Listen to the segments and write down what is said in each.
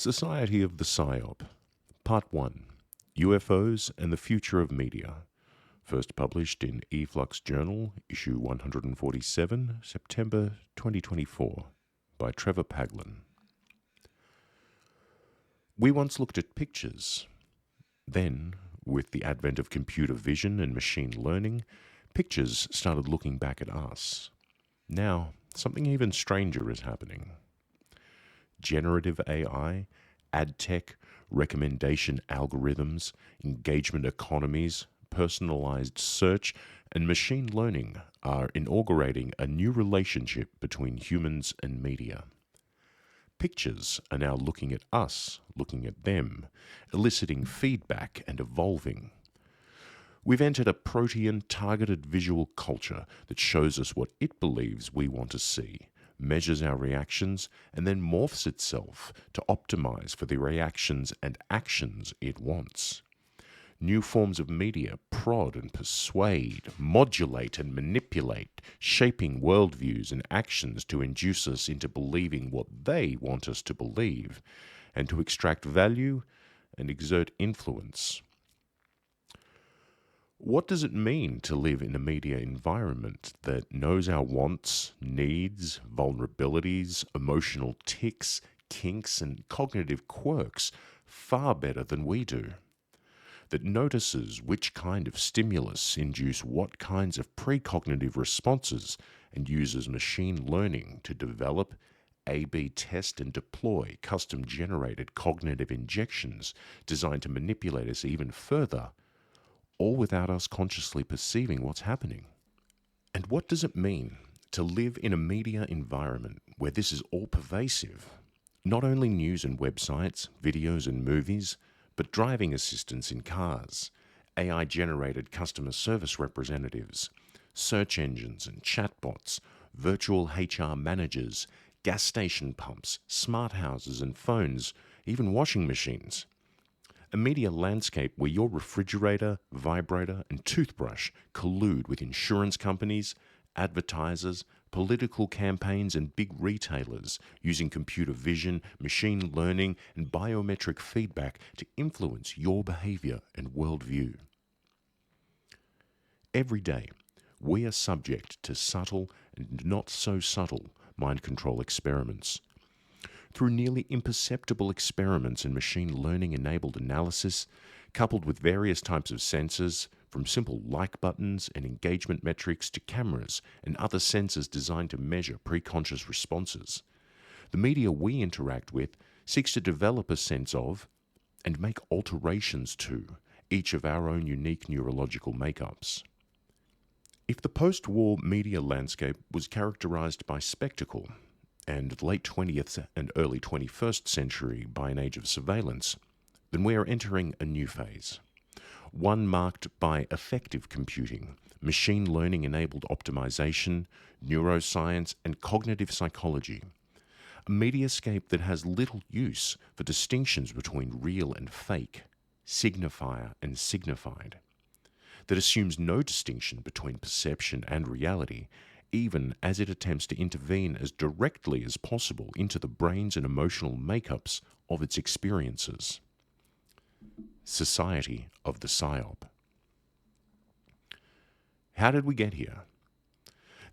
Society of the Psyop, Part 1, UFOs and the Future of Media, first published in eFlux Journal, issue 147, September 2024, by Trevor Paglen. We once looked at pictures. Then, with the advent of computer vision and machine learning, pictures started looking back at us. Now, something even stranger is happening. Generative AI, ad tech, recommendation algorithms, engagement economies, personalized search, and machine learning are inaugurating a new relationship between humans and media. Pictures are now looking at us, looking at them, eliciting feedback and evolving. We've entered a protean targeted visual culture that shows us what it believes we want to see, measures our reactions, and then morphs itself to optimize for the reactions and actions it wants. New forms of media prod and persuade, modulate and manipulate, shaping worldviews and actions to induce us into believing what they want us to believe, and to extract value and exert influence. What does it mean to live in a media environment that knows our wants, needs, vulnerabilities, emotional tics, kinks, and cognitive quirks far better than we do? That notices which kind of stimulus induce what kinds of precognitive responses and uses machine learning to develop, A/B test and deploy custom-generated cognitive injections designed to manipulate us even further, all without us consciously perceiving what's happening. And what does it mean to live in a media environment where this is all pervasive? Not only news and websites, videos and movies, but driving assistants in cars, AI-generated customer service representatives, search engines and chatbots, virtual HR managers, gas station pumps, smart houses and phones, even washing machines. A media landscape where your refrigerator, vibrator, and toothbrush collude with insurance companies, advertisers, political campaigns, and big retailers using computer vision, machine learning, and biometric feedback to influence your behavior and worldview. Every day, we are subject to subtle and not so subtle mind control experiments. Through nearly imperceptible experiments in machine learning-enabled analysis, coupled with various types of sensors, from simple like buttons and engagement metrics to cameras and other sensors designed to measure preconscious responses, the media we interact with seeks to develop a sense of, and make alterations to, each of our own unique neurological makeups. If the post-war media landscape was characterized by spectacle, and late 20th and early 21st century by an age of surveillance, then we are entering a new phase. One marked by effective computing, machine learning-enabled optimization, neuroscience, and cognitive psychology. A mediascape that has little use for distinctions between real and fake, signifier and signified. That assumes no distinction between perception and reality, even as it attempts to intervene as directly as possible into the brains and emotional makeups of its experiences. Society of the Psyop. How did we get here?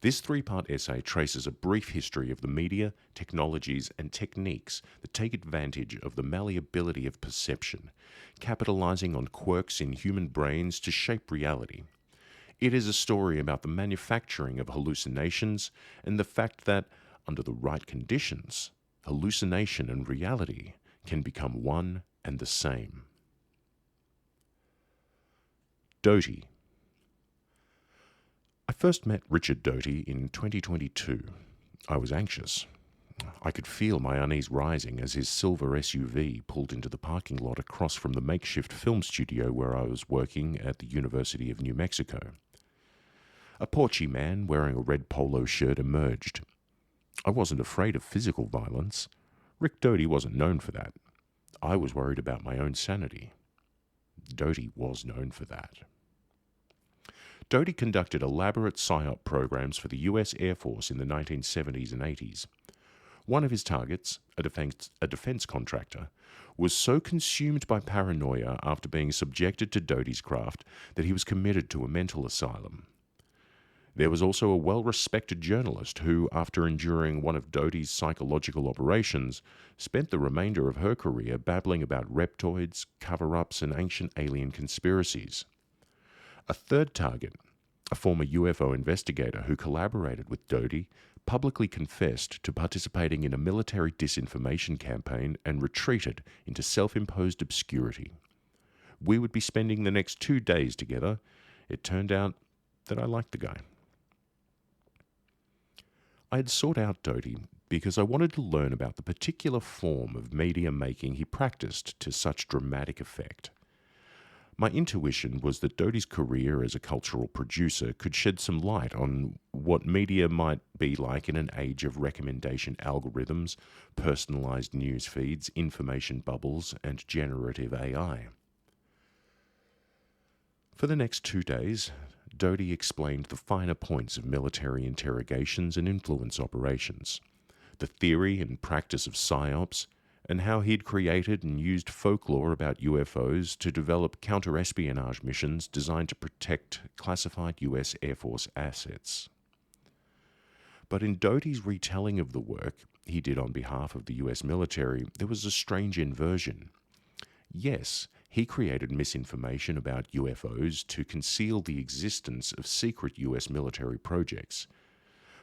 This three-part essay traces a brief history of the media, technologies, and techniques that take advantage of the malleability of perception, capitalizing on quirks in human brains to shape reality. It is a story about the manufacturing of hallucinations and the fact that, under the right conditions, hallucination and reality can become one and the same. Doty. I first met Richard Doty in 2022. I was anxious. I could feel my unease rising as his silver SUV pulled into the parking lot across from the makeshift film studio where I was working at the University of New Mexico. A porchy man wearing a red polo shirt emerged. I wasn't afraid of physical violence. Rick Doty wasn't known for that. I was worried about my own sanity. Doty was known for that. Doty conducted elaborate Psyop programs for the US Air Force in the 1970s and 80s. One of his targets, a defense contractor, was so consumed by paranoia after being subjected to Doty's craft that he was committed to a mental asylum. There was also a well-respected journalist who, after enduring one of Doty's psychological operations, spent the remainder of her career babbling about reptoids, cover-ups, and ancient alien conspiracies. A third target, a former UFO investigator who collaborated with Doty, publicly confessed to participating in a military disinformation campaign and retreated into self-imposed obscurity. We would be spending the next 2 days together. It turned out that I liked the guy. I had sought out Doty because I wanted to learn about the particular form of media making he practiced to such dramatic effect. My intuition was that Doty's career as a cultural producer could shed some light on what media might be like in an age of recommendation algorithms, personalized news feeds, information bubbles, and generative AI. For the next 2 days, Doty explained the finer points of military interrogations and influence operations, the theory and practice of Psyops, and how he'd created and used folklore about UFOs to develop counter-espionage missions designed to protect classified US Air Force assets. But in Doty's retelling of the work he did on behalf of the US military, there was a strange inversion. Yes, he created misinformation about UFOs to conceal the existence of secret US military projects.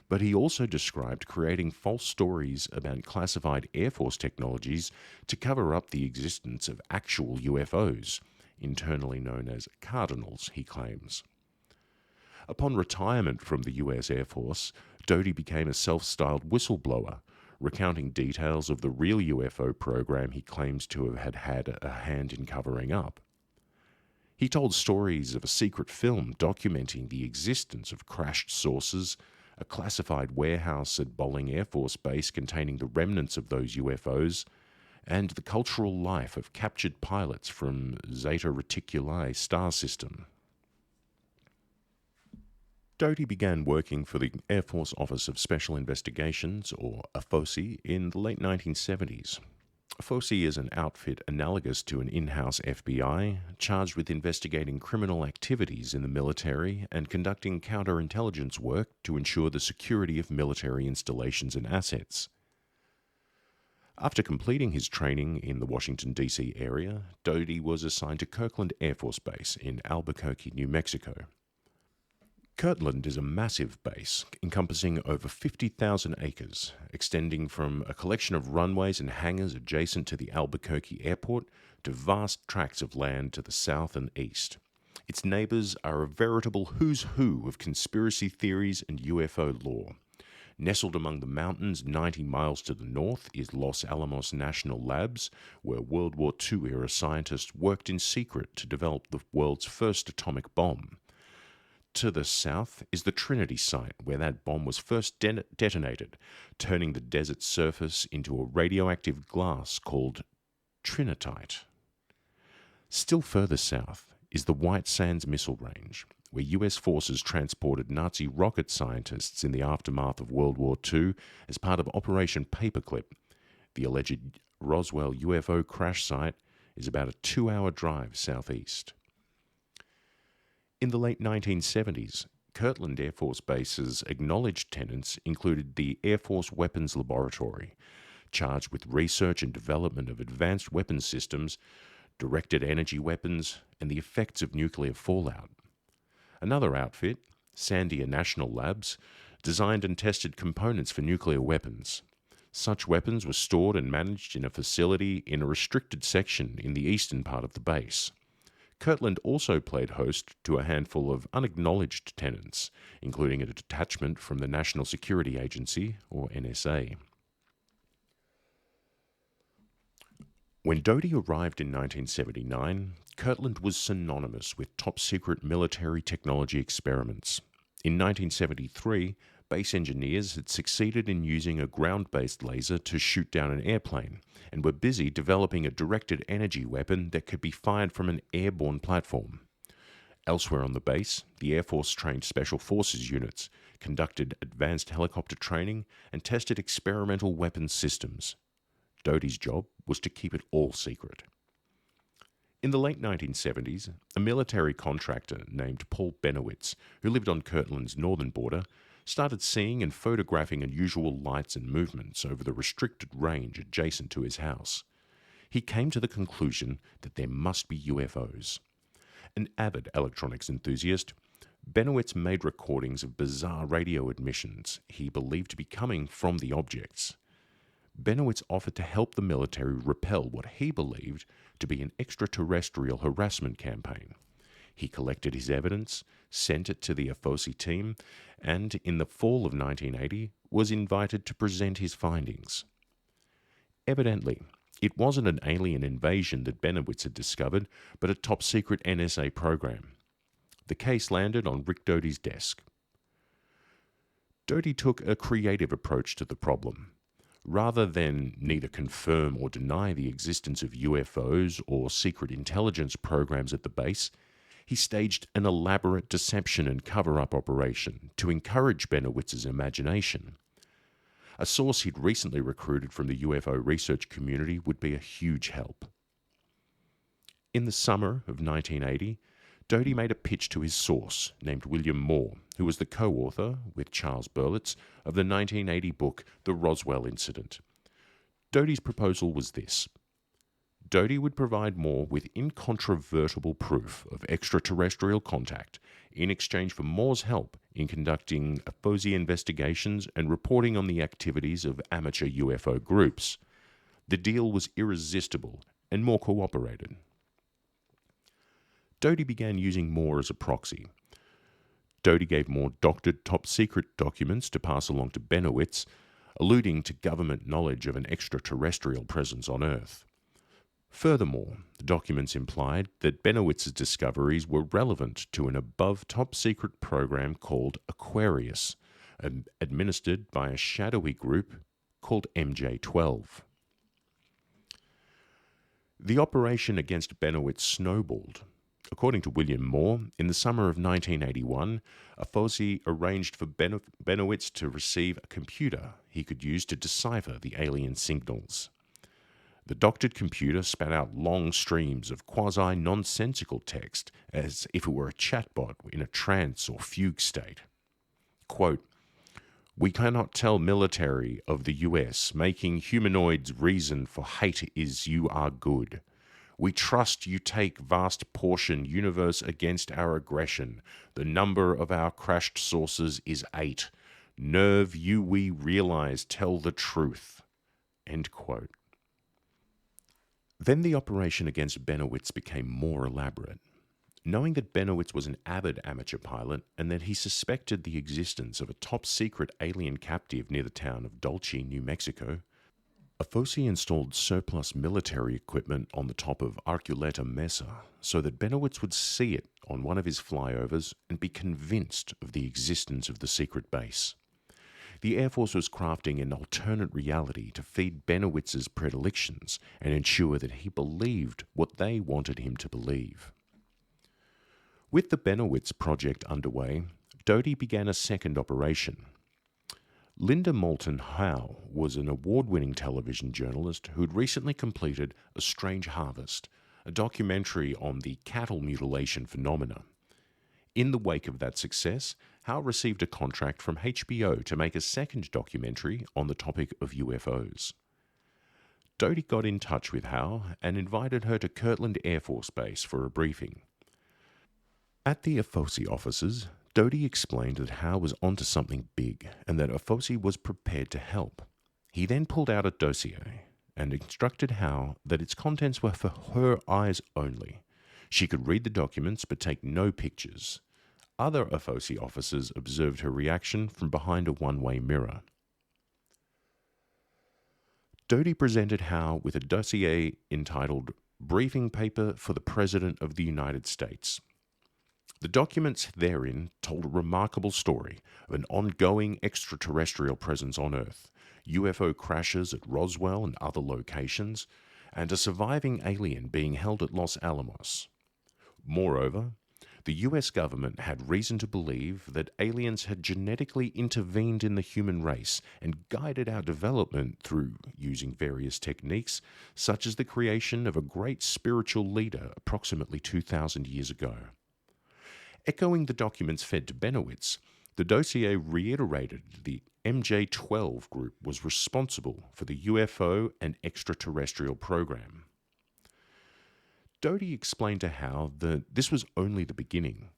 But he also described creating false stories about classified Air Force technologies to cover up the existence of actual UFOs, internally known as Cardinals, he claims. Upon retirement from the US Air Force, Doty became a self-styled whistleblower, recounting details of the real UFO program he claims to have had a hand in covering up. He told stories of a secret film documenting the existence of crashed saucers, a classified warehouse at Bolling Air Force Base containing the remnants of those UFOs, and the cultural life of captured pilots from Zeta Reticuli star system. Doty began working for the Air Force Office of Special Investigations, or AFOSI, in the late 1970s. AFOSI is an outfit analogous to an in-house FBI, charged with investigating criminal activities in the military and conducting counterintelligence work to ensure the security of military installations and assets. After completing his training in the Washington, D.C. area, Doty was assigned to Kirtland Air Force Base in Albuquerque, New Mexico. Kirtland is a massive base encompassing over 50,000 acres, extending from a collection of runways and hangars adjacent to the Albuquerque airport to vast tracts of land to the south and east. Its neighbors are a veritable who's who of conspiracy theories and UFO lore. Nestled among the mountains 90 miles to the north is Los Alamos National Labs, where World War II-era scientists worked in secret to develop the world's first atomic bomb. To the south is the Trinity site, where that bomb was first detonated, turning the desert surface into a radioactive glass called trinitite. Still further south is the White Sands Missile Range, where US forces transported Nazi rocket scientists in the aftermath of World War II as part of Operation Paperclip. The alleged Roswell UFO crash site is about a 2-hour drive southeast. In the late 1970s, Kirtland Air Force Base's acknowledged tenants included the Air Force Weapons Laboratory, charged with research and development of advanced weapons systems, directed energy weapons, and the effects of nuclear fallout. Another outfit, Sandia National Labs, designed and tested components for nuclear weapons. Such weapons were stored and managed in a facility in a restricted section in the eastern part of the base. Kirtland also played host to a handful of unacknowledged tenants, including a detachment from the National Security Agency, or NSA. When Doty arrived in 1979, Kirtland was synonymous with top-secret military technology experiments. In 1973, base engineers had succeeded in using a ground-based laser to shoot down an airplane, and were busy developing a directed energy weapon that could be fired from an airborne platform. Elsewhere on the base, the Air Force trained Special Forces units, conducted advanced helicopter training, and tested experimental weapons systems. Doty's job was to keep it all secret. In the late 1970s, a military contractor named Paul Benowitz, who lived on Kirtland's northern border, started seeing and photographing unusual lights and movements over the restricted range adjacent to his house. He came to the conclusion that there must be UFOs. An avid electronics enthusiast, Benowitz made recordings of bizarre radio emissions he believed to be coming from the objects. Benowitz offered to help the military repel what he believed to be an extraterrestrial harassment campaign. He collected his evidence, sent it to the UFOs team, and in the fall of 1980 was invited to present his findings. Evidently, it wasn't an alien invasion that Benowitz had discovered, but a top-secret NSA program. The case landed on Rick Doty's desk. Doty took a creative approach to the problem. Rather than neither confirm or deny the existence of UFOs or secret intelligence programs at the base, he staged an elaborate deception and cover-up operation to encourage Benowitz's imagination. A source he'd recently recruited from the UFO research community would be a huge help. In the summer of 1980, Doty made a pitch to his source, named William Moore, who was the co-author, with Charles Berlitz, of the 1980 book The Roswell Incident. Doty's proposal was this. Doty would provide Moore with incontrovertible proof of extraterrestrial contact in exchange for Moore's help in conducting UFOs investigations and reporting on the activities of amateur UFO groups. The deal was irresistible, and Moore cooperated. Doty began using Moore as a proxy. Doty gave Moore doctored top-secret documents to pass along to Benowitz, alluding to government knowledge of an extraterrestrial presence on Earth. Furthermore, the documents implied that Benowitz's discoveries were relevant to an above top-secret program called Aquarius, administered by a shadowy group called MJ-12. The operation against Benowitz snowballed. According to William Moore, in the summer of 1981, UFOs arranged for Benowitz to receive a computer he could use to decipher the alien signals. The doctored computer spat out long streams of quasi-nonsensical text as if it were a chatbot in a trance or fugue state. Quote, "We cannot tell military of the US making humanoids reason for hate is you are good. We trust you take vast portion universe against our aggression. The number of our crashed sources is 8. Nerve you we realize tell the truth." End quote. Then the operation against Benowitz became more elaborate. Knowing that Benowitz was an avid amateur pilot and that he suspected the existence of a top-secret alien captive near the town of Dulce, New Mexico, UFOs installed surplus military equipment on the top of Arculeta Mesa so that Benowitz would see it on one of his flyovers and be convinced of the existence of the secret base. The Air Force was crafting an alternate reality to feed Benowitz's predilections and ensure that he believed what they wanted him to believe. With the Benowitz project underway, Doty began a second operation. Linda Moulton Howe was an award-winning television journalist who had recently completed A Strange Harvest, a documentary on the cattle mutilation phenomena. In the wake of that success, Howe received a contract from HBO to make a second documentary on the topic of UFOs. Doty got in touch with Howe and invited her to Kirtland Air Force Base for a briefing. At the UFOs offices, Doty explained that Howe was onto something big and that UFOs was prepared to help. He then pulled out a dossier and instructed Howe that its contents were for her eyes only. She could read the documents but take no pictures. Other UFOs officers observed her reaction from behind a one-way mirror. Doty presented Howe with a dossier entitled Briefing Paper for the President of the United States. The documents therein told a remarkable story of an ongoing extraterrestrial presence on Earth, UFO crashes at Roswell and other locations, and a surviving alien being held at Los Alamos. Moreover, the US government had reason to believe that aliens had genetically intervened in the human race and guided our development through using various techniques, such as the creation of a great spiritual leader approximately 2,000 years ago. Echoing the documents fed to Benowitz, the dossier reiterated the MJ-12 group was responsible for the UFO and extraterrestrial program. Doty explained to Howe that this was only the beginning.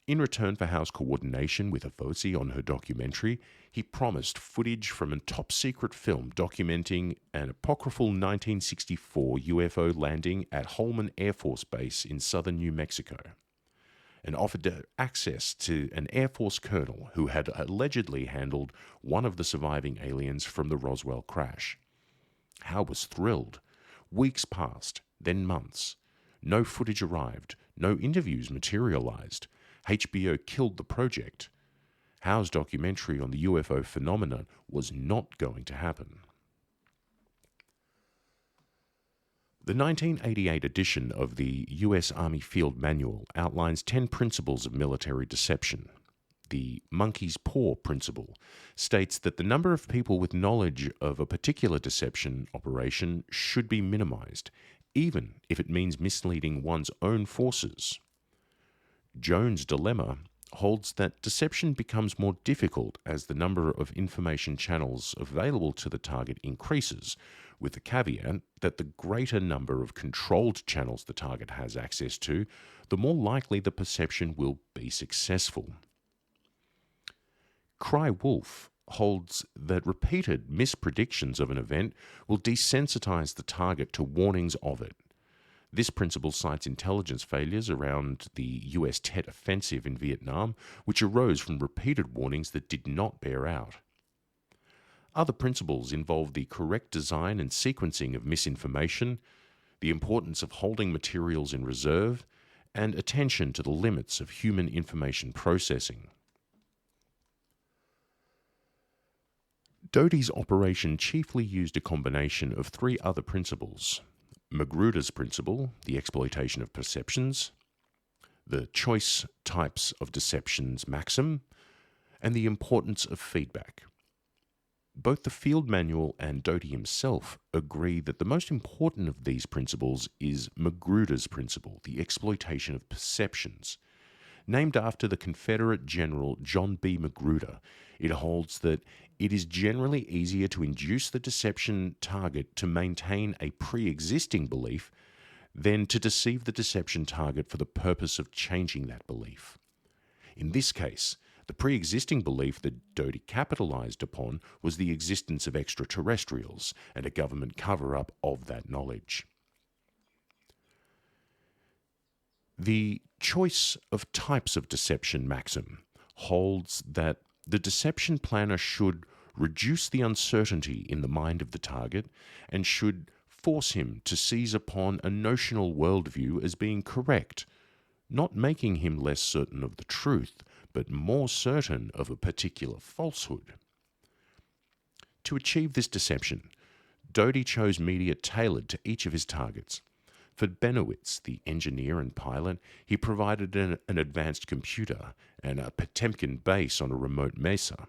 In return for Howe's coordination with Avosi on her documentary, he promised footage from a top-secret film documenting an apocryphal 1964 UFO landing at Holman Air Force Base in southern New Mexico, and offered access to an Air Force colonel who had allegedly handled one of the surviving aliens from the Roswell crash. Howe was thrilled. Weeks passed, then months. No footage arrived. No interviews materialized. HBO killed the project. Howe's documentary on the UFO phenomenon was not going to happen. The 1988 edition of the U.S. Army Field Manual outlines 10 principles of military deception. The monkey's paw principle states that the number of people with knowledge of a particular deception operation should be minimized, even if it means misleading one's own forces. Jones' dilemma holds that deception becomes more difficult as the number of information channels available to the target increases, with the caveat that the greater number of controlled channels the target has access to, the more likely the perception will be successful. Cry Wolf holds that repeated mispredictions of an event will desensitize the target to warnings of it. This principle cites intelligence failures around the US Tet Offensive in Vietnam, which arose from repeated warnings that did not bear out. Other principles involve the correct design and sequencing of misinformation, the importance of holding materials in reserve, and attention to the limits of human information processing. Doty's operation chiefly used a combination of 3 other principles: Magruder's principle, the exploitation of perceptions, the choice types of deceptions maxim, and the importance of feedback. Both the field manual and Doty himself agree that the most important of these principles is Magruder's principle, the exploitation of perceptions. Named after the Confederate General John B. Magruder, it holds that it is generally easier to induce the deception target to maintain a pre-existing belief than to deceive the deception target for the purpose of changing that belief. In this case, the pre-existing belief that Doty capitalized upon was the existence of extraterrestrials and a government cover-up of that knowledge. The choice of types of deception maxim holds that the deception planner should reduce the uncertainty in the mind of the target and should force him to seize upon a notional worldview as being correct, not making him less certain of the truth, but more certain of a particular falsehood. To achieve this deception, Doty chose media tailored to each of his targets. For Benowitz, the engineer and pilot, he provided an advanced computer and a Potemkin base on a remote mesa.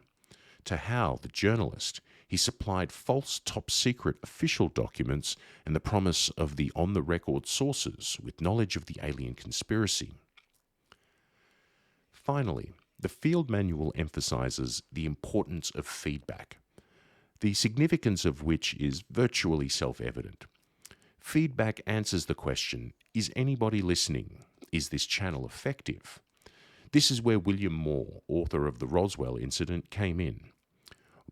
To Howe, the journalist, he supplied false top-secret official documents and the promise of the on-the-record sources with knowledge of the alien conspiracy. Finally, the field manual emphasizes the importance of feedback, the significance of which is virtually self-evident. Feedback answers the question, is anybody listening? Is this channel effective? This is where William Moore, author of the Roswell incident, came in.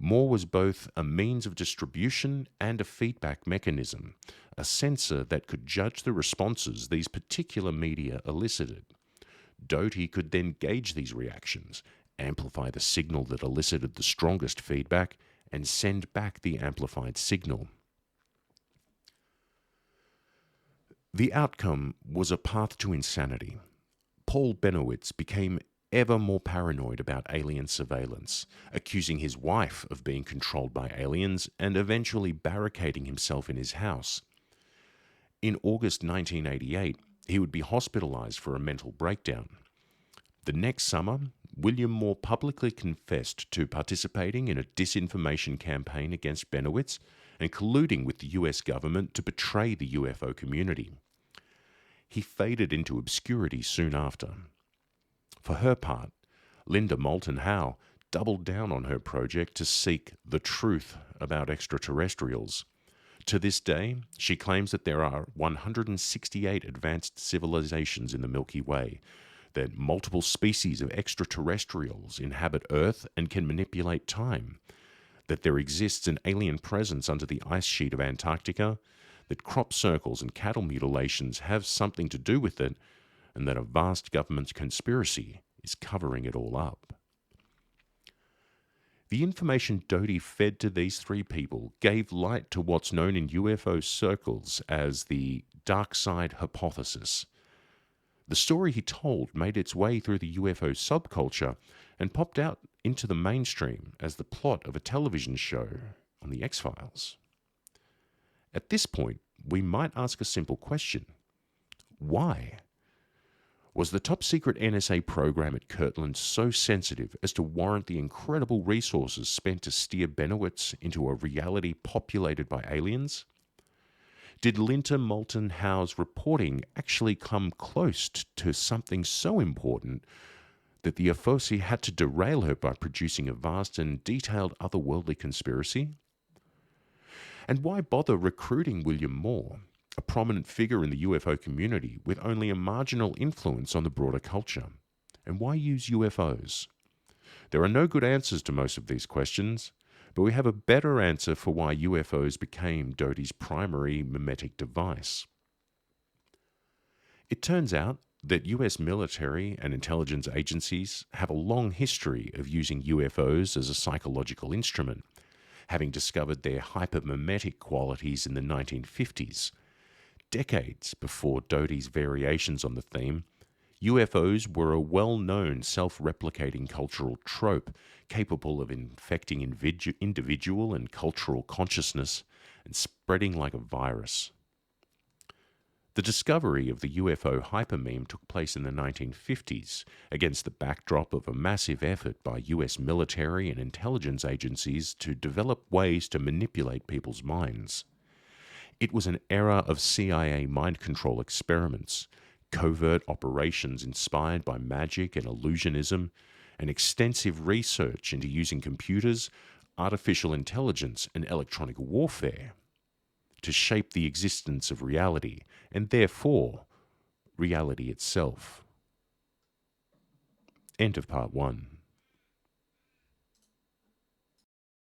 Moore was both a means of distribution and a feedback mechanism, a sensor that could judge the responses these particular media elicited. Doty could then gauge these reactions, amplify the signal that elicited the strongest feedback, and send back the amplified signal. The outcome was a path to insanity. Paul Benowitz became ever more paranoid about alien surveillance, accusing his wife of being controlled by aliens and eventually barricading himself in his house. In August 1988, he would be hospitalized for a mental breakdown. The next summer, William Moore publicly confessed to participating in a disinformation campaign against Benowitz and colluding with the US government to betray the UFO community. He faded into obscurity soon after. For her part, Linda Moulton Howe doubled down on her project to seek the truth about extraterrestrials. To this day, she claims that there are 168 advanced civilizations in the Milky Way, that multiple species of extraterrestrials inhabit Earth and can manipulate time, that there exists an alien presence under the ice sheet of Antarctica, that crop circles and cattle mutilations have something to do with it, and that a vast government conspiracy is covering it all up. The information Doty fed to these three people gave light to what's known in UFO circles as the dark side hypothesis. The story he told made its way through the UFO subculture and popped out into the mainstream as the plot of a television show on the X-Files. At this point, we might ask a simple question. Why? Was the top-secret NSA program at Kirtland so sensitive as to warrant the incredible resources spent to steer Benowitz into a reality populated by aliens? Did Linda Moulton Howe's reporting actually come close to something so important that the Afosi had to derail her by producing a vast and detailed otherworldly conspiracy? And why bother recruiting William Moore, a prominent figure in the UFO community with only a marginal influence on the broader culture? And why use UFOs? There are no good answers to most of these questions, but we have a better answer for why UFOs became Doty's primary mimetic device. It turns out that US military and intelligence agencies have a long history of using UFOs as a psychological instrument, having discovered their hypermimetic qualities in the 1950s. Decades before Doty's variations on the theme, UFOs were a well-known self-replicating cultural trope capable of infecting individual and cultural consciousness and spreading like a virus. The discovery of the UFO hypermeme took place in the 1950s against the backdrop of a massive effort by US military and intelligence agencies to develop ways to manipulate people's minds. It was an era of CIA mind control experiments, covert operations inspired by magic and illusionism, and extensive research into using computers, artificial intelligence, and electronic warfare to shape the existence of reality, and therefore, reality itself. End of part 1.